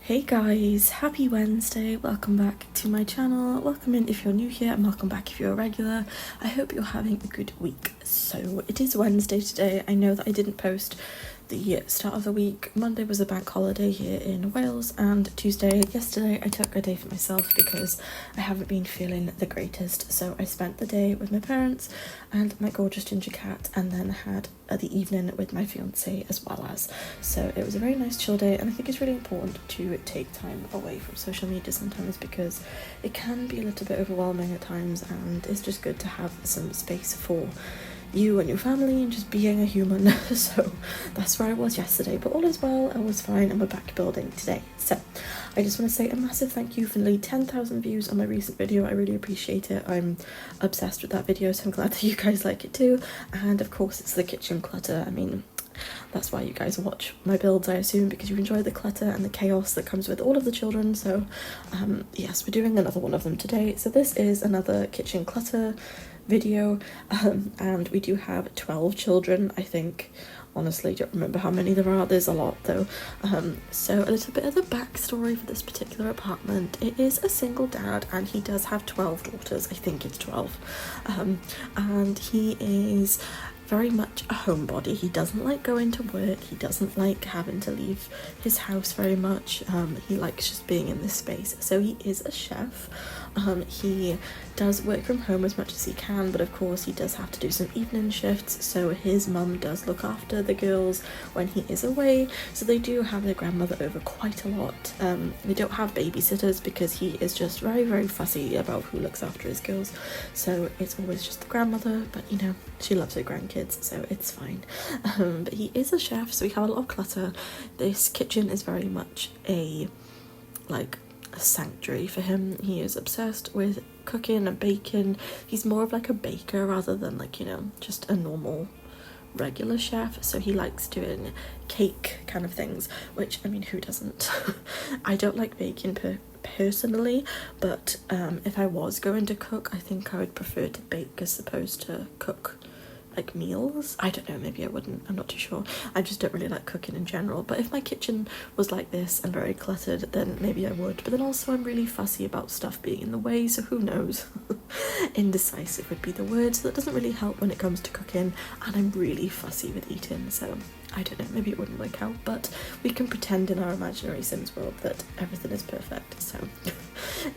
Hey guys, happy Wednesday, welcome back to my channel, welcome in if you're new here and welcome back if you're a regular. I hope you're having a good week. So it is Wednesday today. I know that I didn't post the start of the week. Monday was a bank holiday here in Wales, and yesterday I took a day for myself because I haven't been feeling the greatest. So I spent the day with my parents and my gorgeous ginger cat, and then had the evening with my fiance as well as. So it was a very nice chill day, and I think it's really important to take time away from social media sometimes because it can be a little bit overwhelming at times, and it's just good to have some space for you and your family and just being a human. So that's where I was yesterday, but all is well, I was fine, and we're back building today. So I just want to say a massive thank you for nearly 10,000 views on my recent video. I really appreciate it. I'm obsessed with that video, so I'm glad that you guys like it too. And of course it's the kitchen clutter. I mean, that's why you guys watch my builds, I assume, because you enjoy the clutter and the chaos that comes with all of the children. So yes, we're doing another one of them today. So this is another kitchen clutter video, and we do have 12 children, I think. Honestly, don't remember how many there are. There's a lot though. So a little bit of the backstory for this particular apartment. It is a single dad, and he does have 12 daughters. I think it's 12. And he is very much a homebody. He doesn't like going to work. He doesn't like having to leave his house very much. He likes just being in this space. So he is a chef. He does work from home as much as he can, but of course he does have to do some evening shifts, so his mum does look after the girls when he is away. So they do have their grandmother over quite a lot. They don't have babysitters because he is just very, very fussy about who looks after his girls, so it's always just the grandmother, but you know, she loves her grandkids, so it's fine. But he is a chef, so we have a lot of clutter. This kitchen is very much a sanctuary for him. He is obsessed with cooking and baking. He's more of like a baker rather than like, you know, just a normal regular chef. So he likes doing cake kind of things, which, I mean, who doesn't? I don't like baking personally, but if I was going to cook, I think I would prefer to bake as opposed to cook like meals. I don't know, maybe I wouldn't, I'm not too sure. I just don't really like cooking in general, but if my kitchen was like this and very cluttered, then maybe I would. But then also I'm really fussy about stuff being in the way, so who knows. Indecisive would be the word, so that doesn't really help when it comes to cooking, and I'm really fussy with eating, so I don't know, maybe it wouldn't work out, but we can pretend in our imaginary Sims world that everything is perfect. So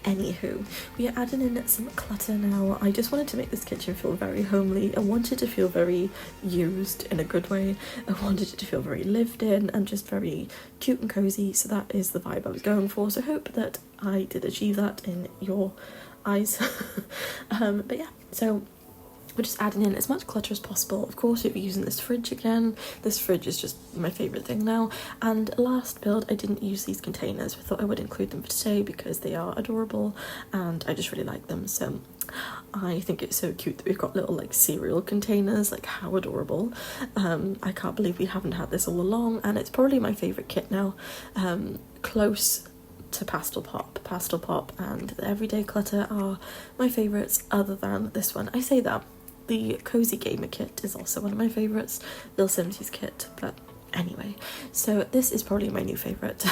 anywho, we are adding in some clutter now. I just wanted to make this kitchen feel very homely. I wanted to feel very used in a good way. I wanted it to feel very lived in and just very cute and cozy, so that is the vibe I was going for. So I hope that I did achieve that in your eyes. But yeah, so we're just adding in as much clutter as possible. Of course, we'll be using this fridge again. This fridge is just my favourite thing now. And last build, I didn't use these containers. I thought I would include them for today because they are adorable and I just really like them. So I think it's so cute that we've got little like cereal containers. Like, how adorable. I can't believe we haven't had this all along, and it's probably my favourite kit now. Close to Pastel Pop and the Everyday Clutter are my favourites, other than this one. I say that. The Cozy Gamer kit is also one of my favourites, the Sims kit, but anyway, so this is probably my new favourite.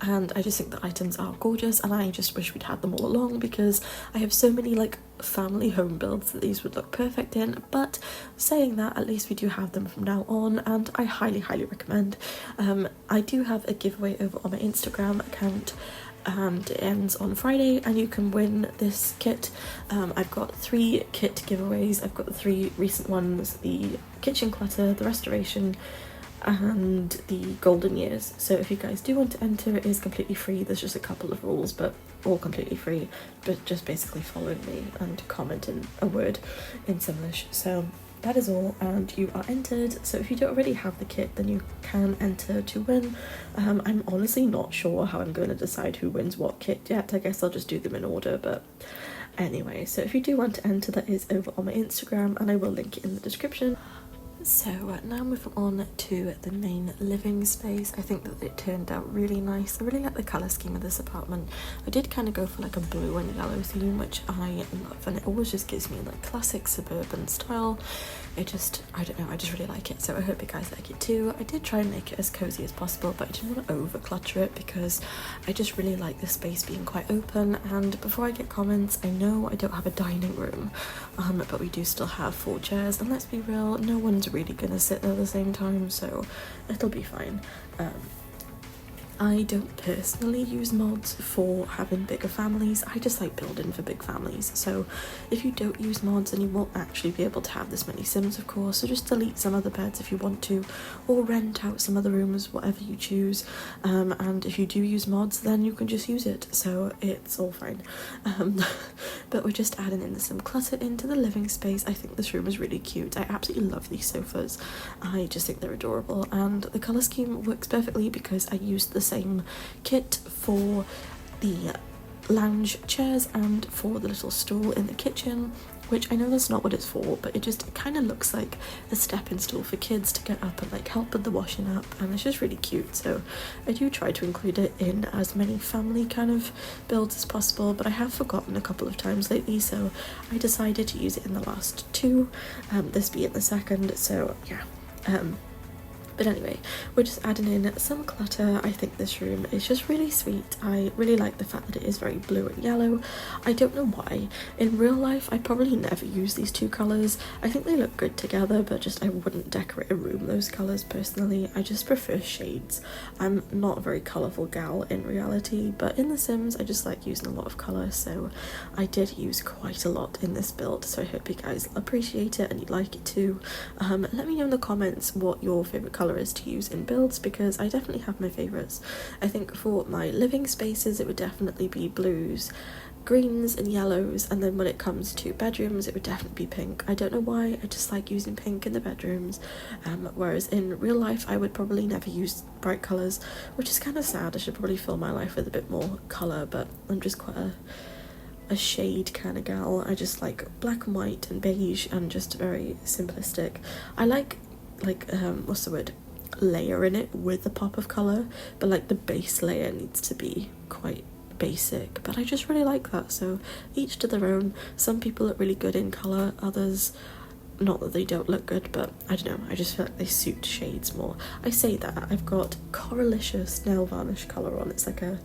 And I just think the items are gorgeous, and I just wish we'd had them all along because I have so many like family home builds that these would look perfect in. But saying that, at least we do have them from now on, and I highly recommend. I do have a giveaway over on my Instagram account, and it ends on Friday, and you can win this kit. I've got 3 kit giveaways. I've got the 3 recent ones: the kitchen clutter, the restoration, and the golden years. So if you guys do want to enter, it is completely free. There's just a couple of rules, but all completely free. But just basically following me and commenting a word in Simlish. So that is all, and you are entered. So if you don't already have the kit, then you can enter to win. I'm honestly not sure how I'm going to decide who wins what kit yet. I guess I'll just do them in order, but anyway, so if you do want to enter, that is over on my Instagram, and I will link it in the description. So now moving on to the main living space. I think that it turned out really nice. I really like the colour scheme of this apartment. I did kind of go for like a blue and yellow theme, which I love, and it always just gives me like classic suburban style. I don't know, I just really like it, so I hope you guys like it too. I did try and make it as cozy as possible, but I didn't want to over clutter it because I just really like the space being quite open. And before I get comments, I know I don't have a dining room, but we do still have 4 chairs, and let's be real, no one's really gonna sit there at the same time, so it'll be fine. I don't personally use mods for having bigger families. I just like building for big families. So if you don't use mods, then you won't actually be able to have this many Sims, of course. So just delete some other beds if you want to, or rent out some other rooms, whatever you choose. And if you do use mods, then you can just use it. So it's all fine. But we're just adding in some clutter into the living space. I think this room is really cute. I absolutely love these sofas. I just think they're adorable. And the colour scheme works perfectly because I used the same kit for the lounge chairs and for the little stool in the kitchen, which I know that's not what it's for, but it kind of looks like a stepping stool for kids to get up and like help with the washing up, and it's just really cute. So I do try to include it in as many family kind of builds as possible, but I have forgotten a couple of times lately, so I decided to use it in the last 2, this being the second. So yeah, but anyway, we're just adding in some clutter. I think this room is just really sweet. I really like the fact that it is very blue and yellow. I don't know why. In real life, I probably never use these 2 colours. I think they look good together, but just I wouldn't decorate a room those colours personally. I just prefer shades. I'm not a very colourful gal in reality, but in The Sims, I just like using a lot of colour, so I did use quite a lot in this build, so I hope you guys appreciate it and you like it too. Let me know in the comments what your favourite colour is to use in builds, because I definitely have my favourites. I think for my living spaces it would definitely be blues, greens and yellows, and then when it comes to bedrooms it would definitely be pink. I don't know why, I just like using pink in the bedrooms, whereas in real life I would probably never use bright colours, which is kind of sad. I should probably fill my life with a bit more colour, but I'm just quite a shade kind of gal. I just like black and white and beige and just very simplistic. I like what's the word, layer in it with a pop of colour, but like the base layer needs to be quite basic, but I just really like that. So each to their own. Some people look really good in colour, others not that they don't look good, but I don't know, I just feel like they suit shades more. I say that, I've got Coralicious nail varnish colour on. It's like a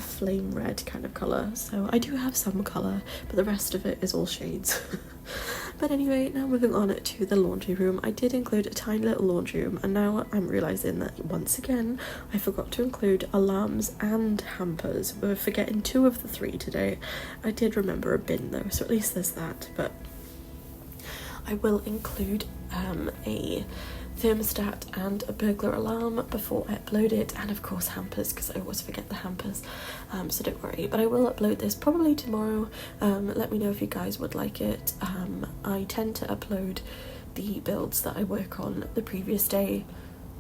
flame red kind of colour, so I do have some colour, but the rest of it is all shades. But anyway, now moving on to the laundry room. I did include a tiny little laundry room, and now I'm realising that once again I forgot to include alarms and hampers. We're forgetting 2 of the 3 today. I did remember a bin though, so at least there's that. But I will include a thermostat and a burglar alarm before I upload it, and of course hampers, because I always forget the hampers, so don't worry. But I will upload this probably tomorrow. Let me know if you guys would like it. I tend to upload the builds that I work on the previous day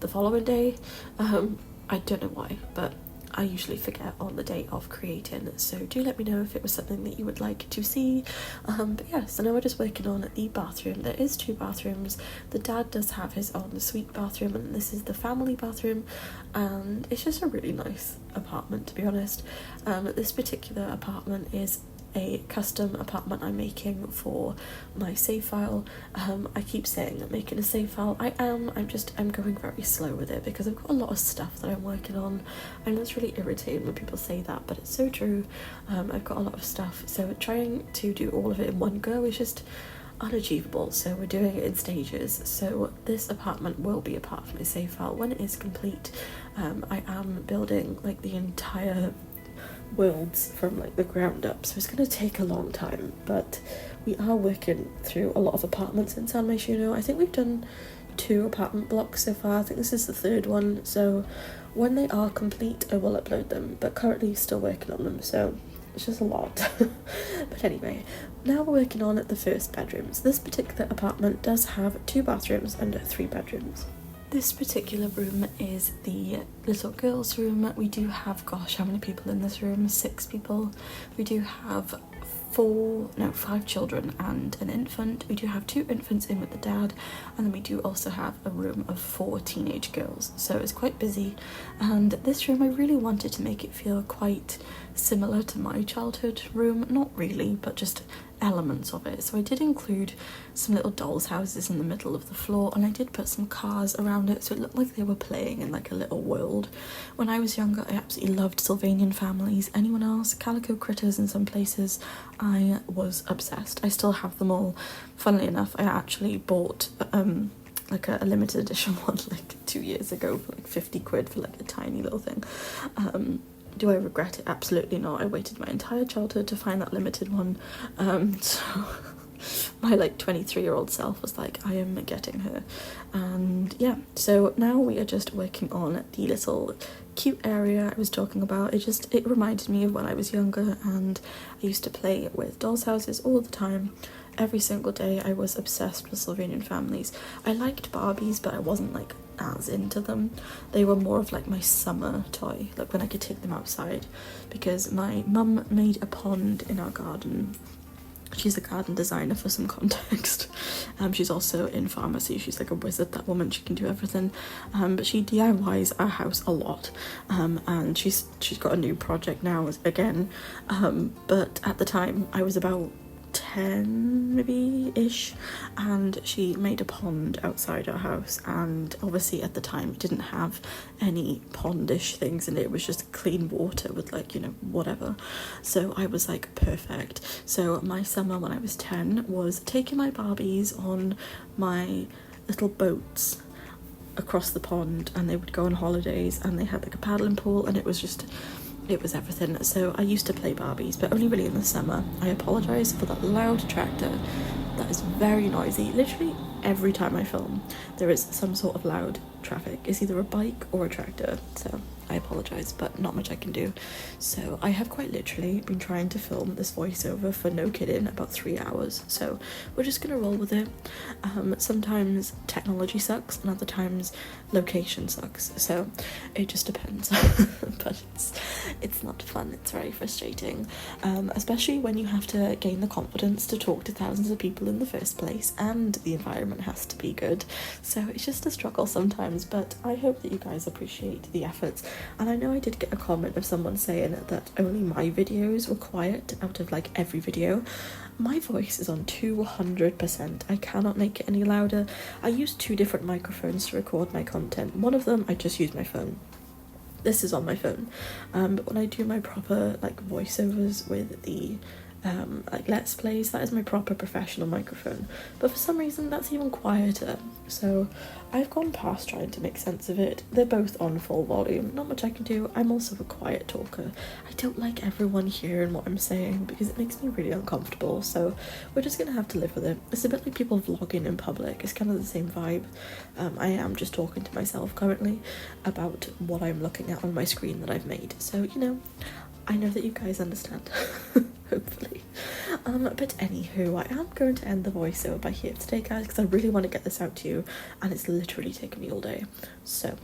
the following day. I don't know why, but I usually forget on the day of creating, so do let me know if it was something that you would like to see. But yeah, so now we're just working on the bathroom. There is 2 bathrooms. The dad does have his own suite bathroom, and this is the family bathroom, and it's just a really nice apartment, to be honest. This particular apartment is a custom apartment I'm making for my save file. I keep saying I'm making a save file. I'm going very slow with it because I've got a lot of stuff that I'm working on. I know it's really irritating when people say that, but it's so true. I've got a lot of stuff, so trying to do all of it in one go is just unachievable, so we're doing it in stages. So this apartment will be a part of my save file when it is complete. I am building like the entire worlds from like the ground up, so it's going to take a long time, but we are working through a lot of apartments in San Myshuno. I think we've done 2 apartment blocks so far. I think this is the 3rd one, so when they are complete I will upload them, but currently still working on them, so it's just a lot. But anyway, now we're working on the first bedrooms. This particular apartment does have 2 bathrooms and 3 bedrooms. This particular room is the little girl's room. We do have, gosh, how many people in this room? 6 people. We do have 5 children and an infant. We do have 2 infants in with the dad, and then we do also have a room of 4 teenage girls, so it's quite busy. And this room, I really wanted to make it feel quite similar to my childhood room, not really, but just elements of it. So I did include some little dolls houses in the middle of the floor, and I did put some cars around it so it looked like they were playing in like a little world. When I was younger, I absolutely loved Sylvanian families. Anyone else? Calico critters in some places. I was obsessed. I still have them all. Funnily enough, I actually bought like a limited edition one like 2 years ago for like 50 quid for like a tiny little thing. Do I regret it? Absolutely not. I waited my entire childhood to find that limited one. So my like 23-year-old self was like, I am getting her. And yeah, so now we are just working on the little cute area I was talking about. It reminded me of when I was younger, and I used to play with dolls houses all the time. Every single day I was obsessed with Sylvanian families. I liked Barbies, but I wasn't like as into them. They were more of like my summer toy, like when I could take them outside, because my mum made a pond in our garden. She's a garden designer for some context. She's also in pharmacy. She's like a wizard, that woman. She can do everything. But she DIYs our house a lot. And she's got a new project now again. But at the time I was about 10 maybe ish, and she made a pond outside our house, and obviously at the time it didn't have any pondish things in it. It was just clean water with like, you know, whatever. So I was like, perfect. So my summer when I was 10 was taking my Barbies on my little boats across the pond, and they would go on holidays, and they had like a paddling pool, and it was everything. So I used to play Barbies, but only really in the summer. I apologise for that loud tractor. That is very noisy. Literally every time I film, there is some sort of loud traffic. It's either a bike or a tractor. So I apologise, but not much I can do. So I have quite literally been trying to film this voiceover for, no kidding, about 3 hours. So we're just gonna roll with it. Sometimes technology sucks, and other times location sucks. So it just depends. But it's not fun. It's very frustrating, especially when you have to gain the confidence to talk to thousands of people in the first place, and the environment has to be good. So it's just a struggle sometimes, but I hope that you guys appreciate the efforts. And I know I did get a comment of someone saying that only my videos were quiet out of like every video. My voice is on 200%. I cannot make it any louder. I use 2 different microphones to record my content. One of them I just use my phone. This is on my phone. But when I do my proper like voiceovers with the like let's plays, that is my proper professional microphone, but for some reason that's even quieter. So I've gone past trying to make sense of it. They're both on full volume, not much I can do. I'm also a quiet talker. I don't like everyone hearing what I'm saying because it makes me really uncomfortable, so we're just gonna have to live with it. It's a bit like people vlogging in public. It's kind of the same vibe. I am just talking to myself currently about what I'm looking at on my screen that I've made, so you know, I know that you guys understand. Hopefully. But anywho, I am going to end the voiceover by here today, guys, because I really want to get this out to you, and it's literally taken me all day. So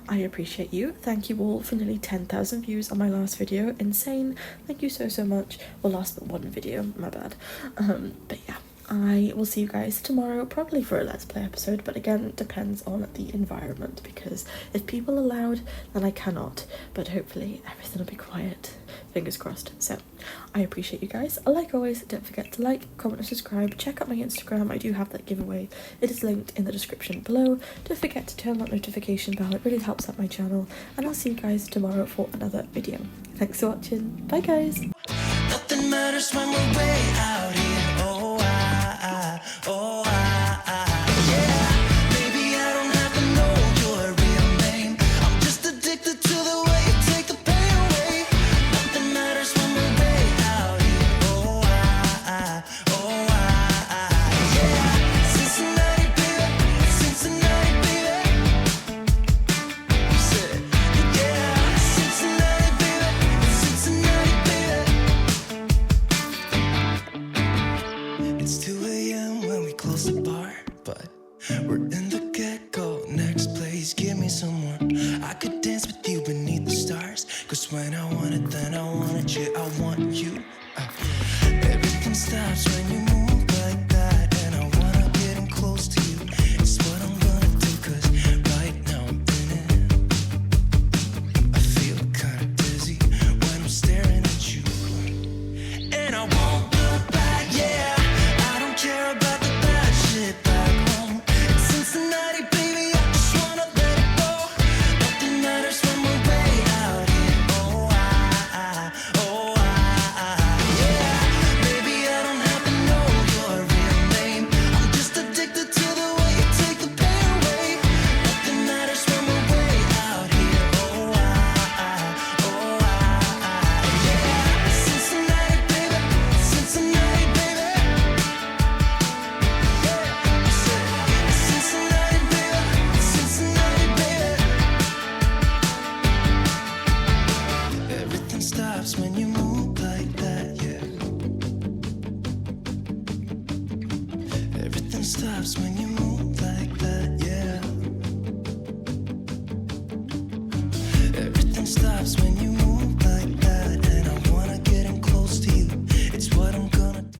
I appreciate you. Thank you all for nearly 10,000 views on my last video. Insane. Thank you so much. Well, last but one video, my bad. But yeah, I will see you guys tomorrow, probably for a Let's Play episode, but again, it depends on the environment, because if people are loud, then I cannot, but hopefully everything will be quiet. Fingers crossed. So I appreciate you guys. Like always, don't forget to like, comment and subscribe. Check out my Instagram. I do have that giveaway. It is linked in the description below. Don't forget to turn on that notification bell. It really helps out my channel, and I'll see you guys tomorrow for another video. Thanks for watching. Bye guys. Nothing matters when we're way out here. Yeah. Baby, I don't have to know your real name. I'm just addicted to the way you take the pain away. Nothing matters when we're way out here. Yeah. Cincinnati, baby. Cincinnati, baby. Said, yeah. Cincinnati, baby. Cincinnati, baby. It's 2 a.m. when we close the bar, but we're in the get-go. Next place, give me some more. I could dance with you beneath the stars, 'cause when I want it, then I want it. Yeah, I want you. Everything stops when you move.